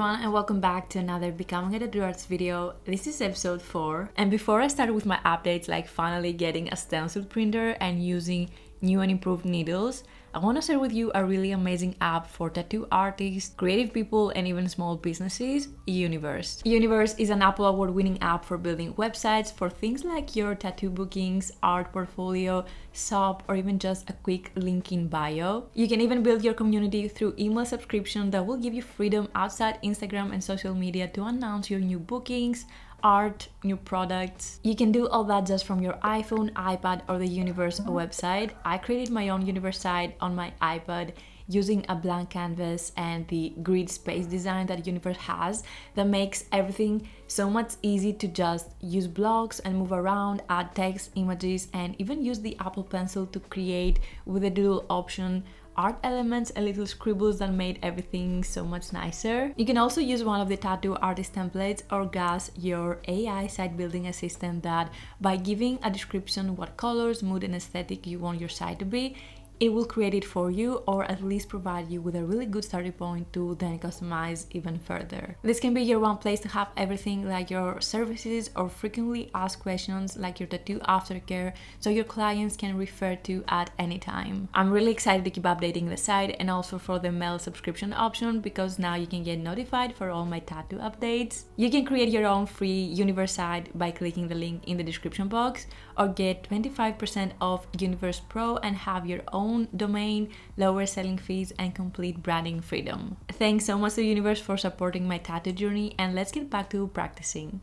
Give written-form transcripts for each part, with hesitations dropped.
everyone and welcome back to another Becoming a Tattoo Artist video. This is episode 4, and before I start with my updates like finally getting a stencil printer and using new and improved needles, I want to share with you a really amazing app for tattoo artists, creative people, and even small businesses, Universe. Universe is an Apple award-winning app for building websites for things like your tattoo bookings, art portfolio, shop, or even just a quick link in bio. You can even build your community through email subscription that will give you freedom outside Instagram and social media to announce your new bookings, art, new products. You can do all that just from your iPhone, iPad, or the Universe website. I created my own Universe site on my iPad using a blank canvas and the grid space design that Universe has that makes everything so much easy to just use blocks and move around, add text, images, and even use the Apple Pencil to create with the doodle option art elements and little scribbles that made everything so much nicer. You can also use one of the Tattoo Artist templates or GAS, your AI site building assistant, that by giving a description what colors, mood, and aesthetic you want your site to be, it will create it for you, or at least provide you with a really good starting point to then customize even further. This can be your one place to have everything like your services or frequently asked questions like your tattoo aftercare, so your clients can refer to at any time. I'm really excited to keep updating the site and also for the mail subscription option, because now you can get notified for all my tattoo updates. You can create your own free Universe site by clicking the link in the description box, or get 25% off Universe Pro and have your own domain, lower selling fees, and complete branding freedom. Thanks so much to Universe for supporting my tattoo journey, and let's get back to practicing.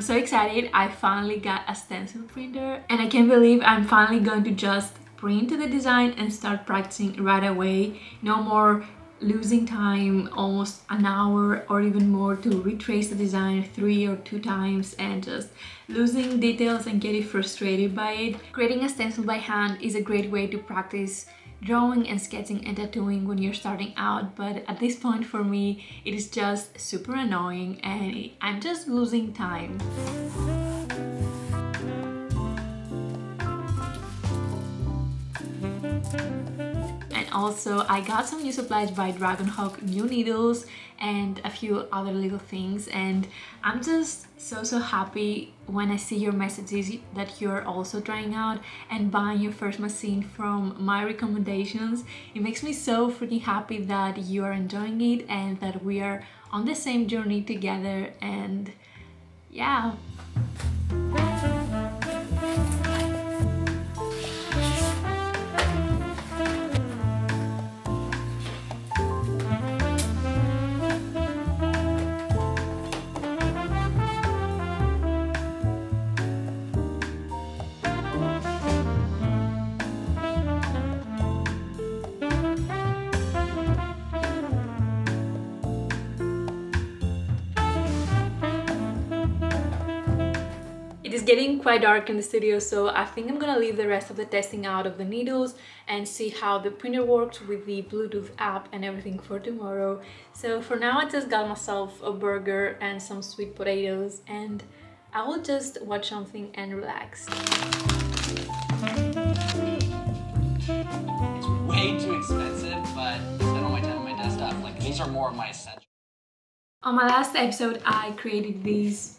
So excited, I finally got a stencil printer and I can't believe I'm finally going to just print the design and start practicing right away. No more losing time, almost an hour or even more to retrace the design 3 or 2 times and just losing details and getting frustrated by it. Creating a stencil by hand is a great way to practice drawing and sketching and tattooing when you're starting out, but at this point for me it is just super annoying and I'm just losing time. And also I got some new supplies by Dragonhawk, new needles and a few other little things, and I'm just so happy when I see your messages that you're also trying out and buying your first machine from my recommendations. It makes me so freaking happy that you are enjoying it and that we are on the same journey together, and yeah. It is getting quite dark in the studio, so I think I'm gonna leave the rest of the testing out of the needles and see how the printer works with the Bluetooth app and everything for tomorrow. So for now I just got myself a burger and some sweet potatoes, and I will just watch something and relax. It's way too expensive, but I spend all my time on my desktop. Like, these are more of my essentials. On my last episode I created these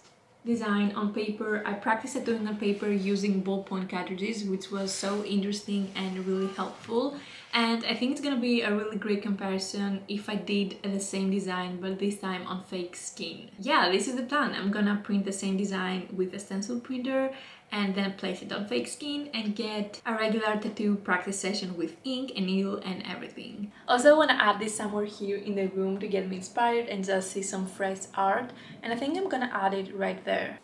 design on paper. I practiced tattooing on paper using ballpoint cartridges, which was so interesting and really helpful, and I think it's gonna be a really great comparison if I did the same design but this time on fake skin. Yeah, this is the plan. I'm gonna print the same design with a stencil printer and then place it on fake skin and get a regular tattoo practice session with ink and needle and everything. Also, I want to add this somewhere here in the room to get me inspired and just see some fresh art, and I think I'm gonna add it right there.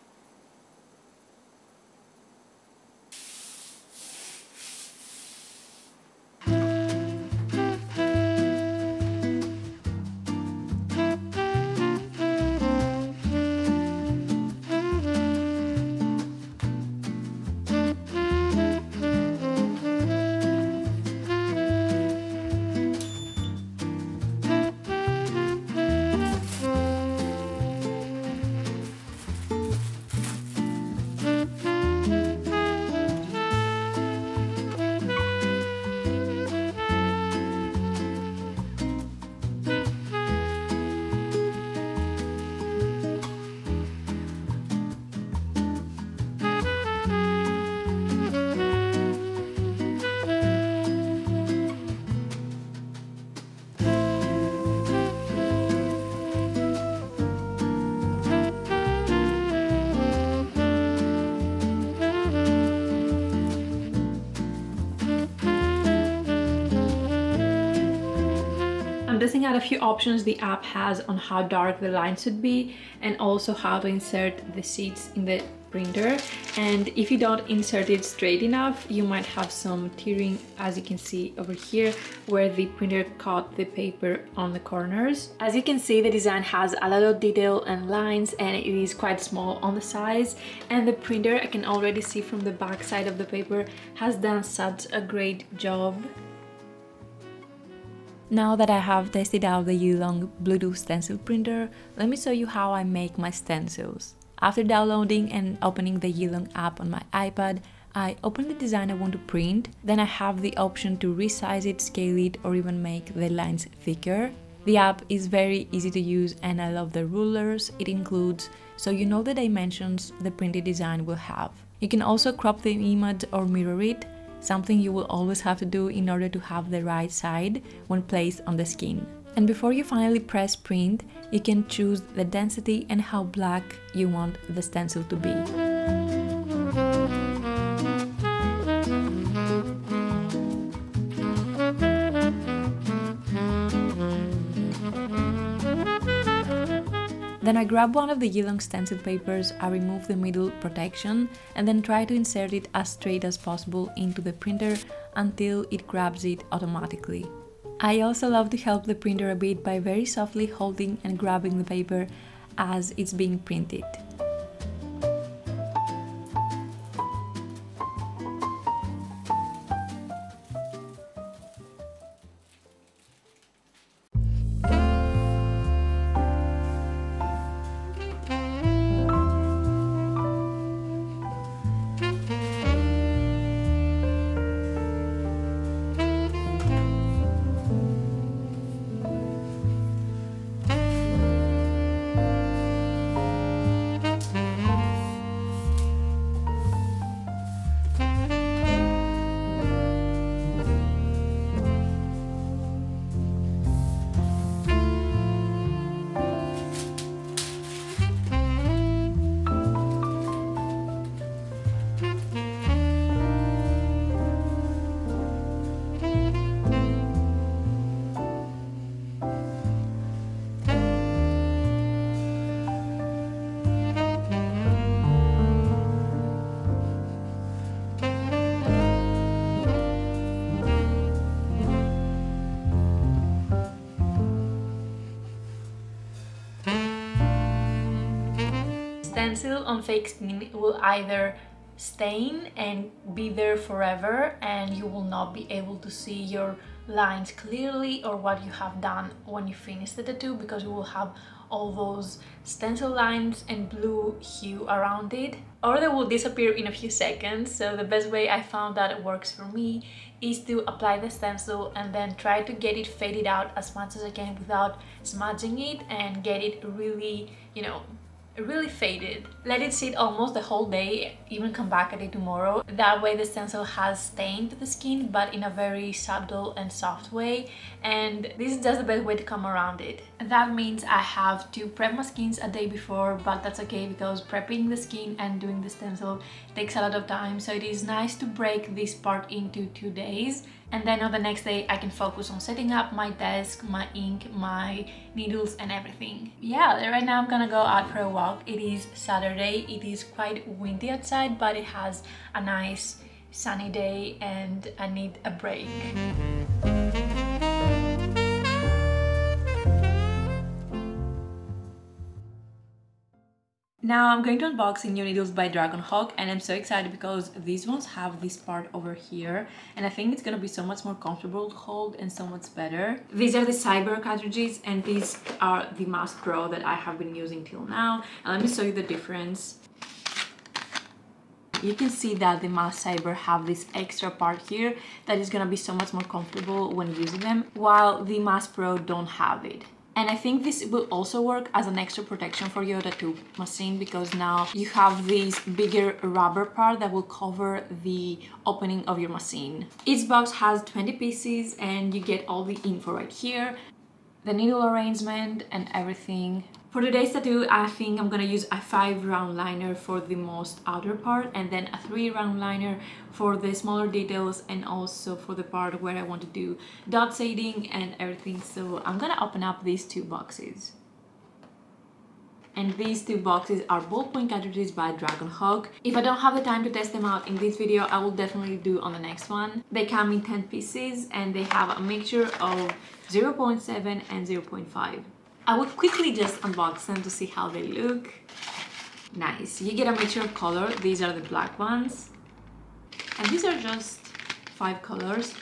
looking at a few options the app has on how dark the line should be and also how to insert the seeds in the printer. And if you don't insert it straight enough, you might have some tearing, as you can see over here where the printer caught the paper on the corners. As you can see, the design has a lot of detail and lines, and it is quite small on the size, and the printer, I can already see from the back side of the paper, has done such a great job. Now that I have tested out the Yulong Bluetooth stencil printer, let me show you how I make my stencils. After downloading and opening the Yulong app on my iPad, I open the design I want to print. Then I have the option to resize it, scale it, or even make the lines thicker. The app is very easy to use and I love the rulers it includes, so you know the dimensions the printed design will have. You can also crop the image or mirror it, something you will always have to do in order to have the right side when placed on the skin. And before you finally press print, you can choose the density and how black you want the stencil to be. Then I grab one of the Yulong stencil papers, I remove the middle protection and then try to insert it as straight as possible into the printer until it grabs it automatically. I also love to help the printer a bit by very softly holding and grabbing the paper as it's being printed. Stencil on fake skin will either stain and be there forever and you will not be able to see your lines clearly or what you have done when you finish the tattoo, because you will have all those stencil lines and blue hue around it, or they will disappear in a few seconds. So the best way I found that it works for me is to apply the stencil and then try to get it faded out as much as I can without smudging it and get it really, really faded. Let it sit almost the whole day, even come back at it tomorrow. That way the stencil has stained the skin, but in a very subtle and soft way, and this is just the best way to come around it. That means I have to prep my skins a day before, but that's okay because prepping the skin and doing the stencil takes a lot of time, so it is nice to break this part into 2 days. And then on the next day I can focus on setting up my desk, my ink, my needles and everything. Yeah, right now I'm gonna go out for a walk. It is Saturday, it is quite windy outside, but it has a nice sunny day and I need a break. Now I'm going to unbox new needles by Dragon Hawk, and I'm so excited because these ones have this part over here and I think it's gonna be so much more comfortable to hold and so much better. These are the Cyber cartridges and these are the Mask Pro that I have been using till now, and let me show you the difference. You can see that the Mask Cyber have this extra part here that is gonna be so much more comfortable when using them, while the Mask Pro don't have it. And I think this will also work as an extra protection for your tattoo machine, because now you have this bigger rubber part that will cover the opening of your machine. Each box has 20 pieces and you get all the info right here, the needle arrangement and everything. For today's tattoo, I think I'm gonna use a 5 round liner for the most outer part and then a 3 round liner for the smaller details and also for the part where I want to do dot shading and everything. So I'm gonna open up these 2 boxes. And these 2 boxes are ballpoint cartridges by Dragon Hawk. If I don't have the time to test them out in this video, I will definitely do on the next one. They come in 10 pieces and they have a mixture of 0.7 and 0.5. I will quickly just unbox them to see how they look. Nice. You get a mixture of color. These are the black ones. And these are just 5 colors.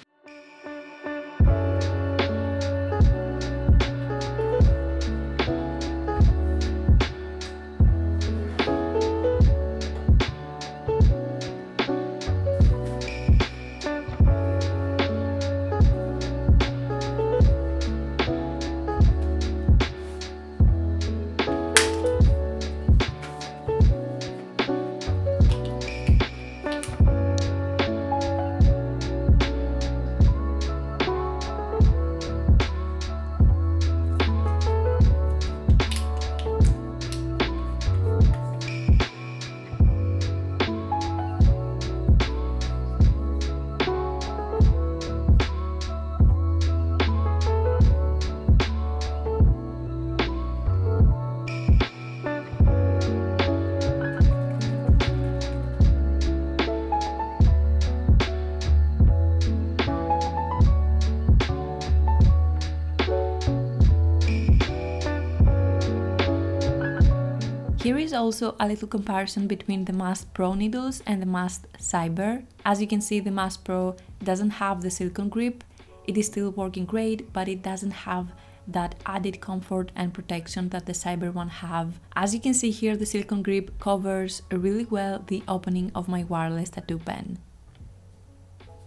Here is also a little comparison between the Mask Pro needles and the Mask Cyber. As you can see, the Mask Pro doesn't have the silicone grip. It is still working great, but it doesn't have that added comfort and protection that the Cyber one have. As you can see here, the silicone grip covers really well the opening of my wireless tattoo pen.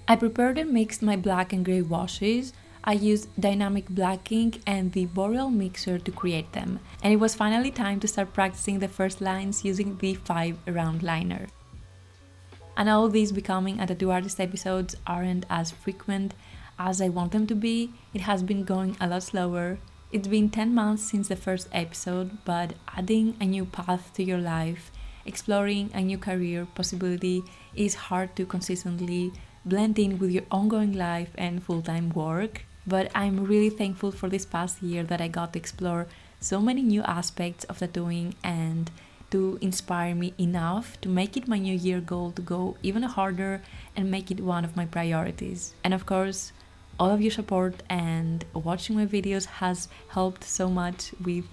I prepared and mixed my black and grey washes. I used dynamic black ink and the Boreal mixer to create them, and it was finally time to start practicing the first lines using the 5 round liner. I know these Becoming a Tattoo Artist episodes aren't as frequent as I want them to be. It has been going a lot slower. It's been 10 months since the first episode, but adding a new path to your life, exploring a new career possibility is hard to consistently blend in with your ongoing life and full-time work. But I'm really thankful for this past year that I got to explore so many new aspects of tattooing and to inspire me enough to make it my new year goal to go even harder and make it one of my priorities. And of course, all of your support and watching my videos has helped so much with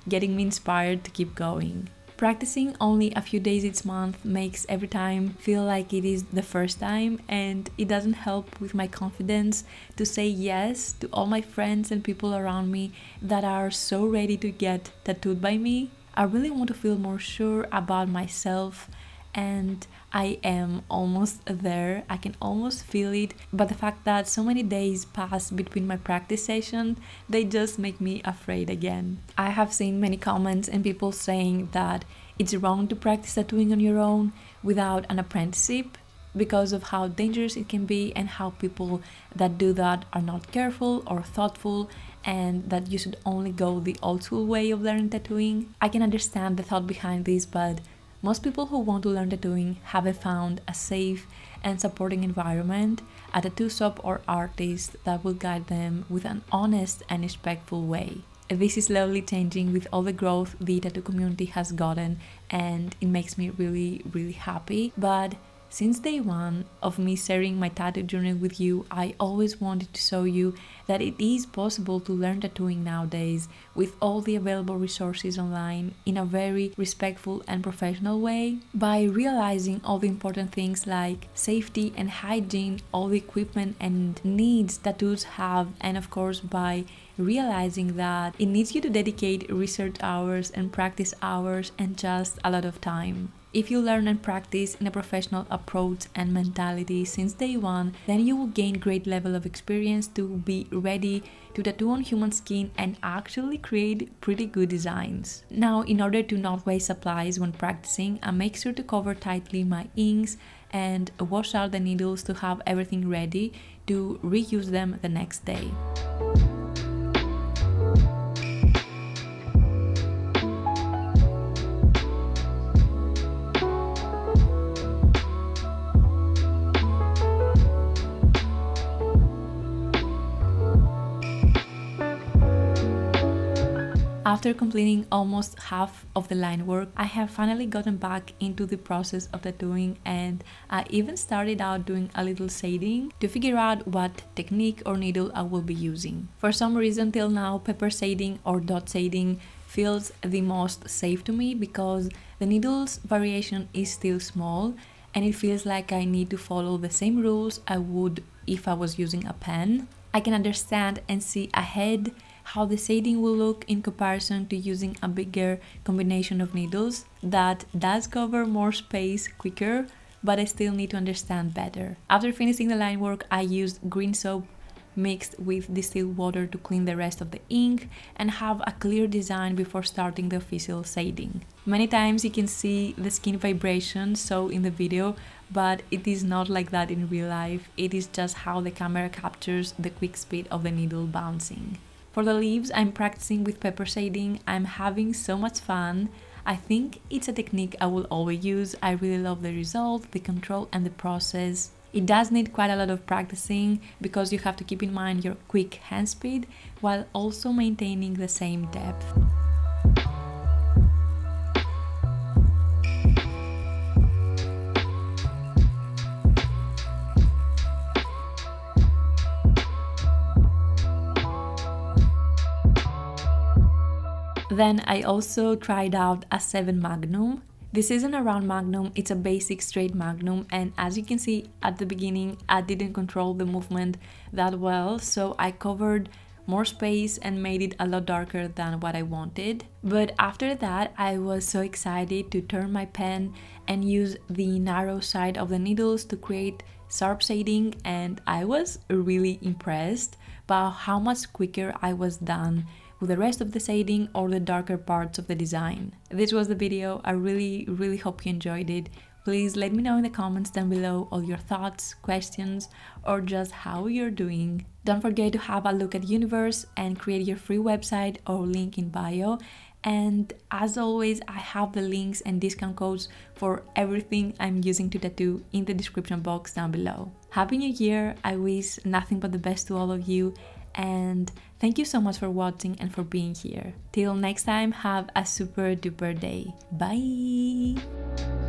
getting me inspired to keep going. Practicing only a few days each month makes every time feel like it is the first time, and it doesn't help with my confidence to say yes to all my friends and people around me that are so ready to get tattooed by me. I really want to feel more sure about myself, and I am almost there. I can almost feel it, but the fact that so many days pass between my practice sessions, they just make me afraid again. I have seen many comments and people saying that it's wrong to practice tattooing on your own without an apprenticeship because of how dangerous it can be and how people that do that are not careful or thoughtful, and that you should only go the old school way of learning tattooing. I can understand the thought behind this, but most people who want to learn tattooing haven't found a safe and supporting environment, a tattoo shop or artist that will guide them with an honest and respectful way. This is slowly changing with all the growth the tattoo community has gotten, and it makes me really happy. But since day one of me sharing my tattoo journey with you, I always wanted to show you that it is possible to learn tattooing nowadays with all the available resources online in a very respectful and professional way, by realizing all the important things like safety and hygiene, all the equipment and needs tattoos have, and of course by realizing that it needs you to dedicate research hours and practice hours and just a lot of time. If you learn and practice in a professional approach and mentality since day one, then you will gain great level of experience to be ready to tattoo on human skin and actually create pretty good designs. Now, in order to not waste supplies when practicing, I make sure to cover tightly my inks and wash out the needles to have everything ready to reuse them the next day. After completing almost half of the line work, I have finally gotten back into the process of tattooing, and I even started out doing a little shading to figure out what technique or needle I will be using. For some reason till now, pepper shading or dot shading feels the most safe to me because the needle's variation is still small and it feels like I need to follow the same rules I would if I was using a pen. I can understand and see ahead how the shading will look in comparison to using a bigger combination of needles that does cover more space quicker, but I still need to understand better. After finishing the line work, I used green soap mixed with distilled water to clean the rest of the ink and have a clear design before starting the official shading. Many times you can see the skin vibration so in the video, but it is not like that in real life. It is just how the camera captures the quick speed of the needle bouncing. For the leaves, I'm practicing with pepper shading. I'm having so much fun. I think it's a technique I will always use. I really love the result, the control and the process. It does need quite a lot of practicing because you have to keep in mind your quick hand speed while also maintaining the same depth. Then I also tried out a 7 Magnum. This isn't a round magnum, it's a basic straight magnum, and as you can see at the beginning I didn't control the movement that well, so I covered more space and made it a lot darker than what I wanted. But after that I was so excited to turn my pen and use the narrow side of the needles to create sharp shading, and I was really impressed by how much quicker I was done with the rest of the shading or the darker parts of the design. This was the video. I really hope you enjoyed it. Please let me know in the comments down below all your thoughts, questions, or just how you're doing. Don't forget to have a look at Universe and create your free website or link in bio. And as always, I have the links and discount codes for everything I'm using to tattoo in the description box down below. Happy New Year! I wish nothing but the best to all of you, and thank you so much for watching and for being here. Till next time, have a super duper day. Bye!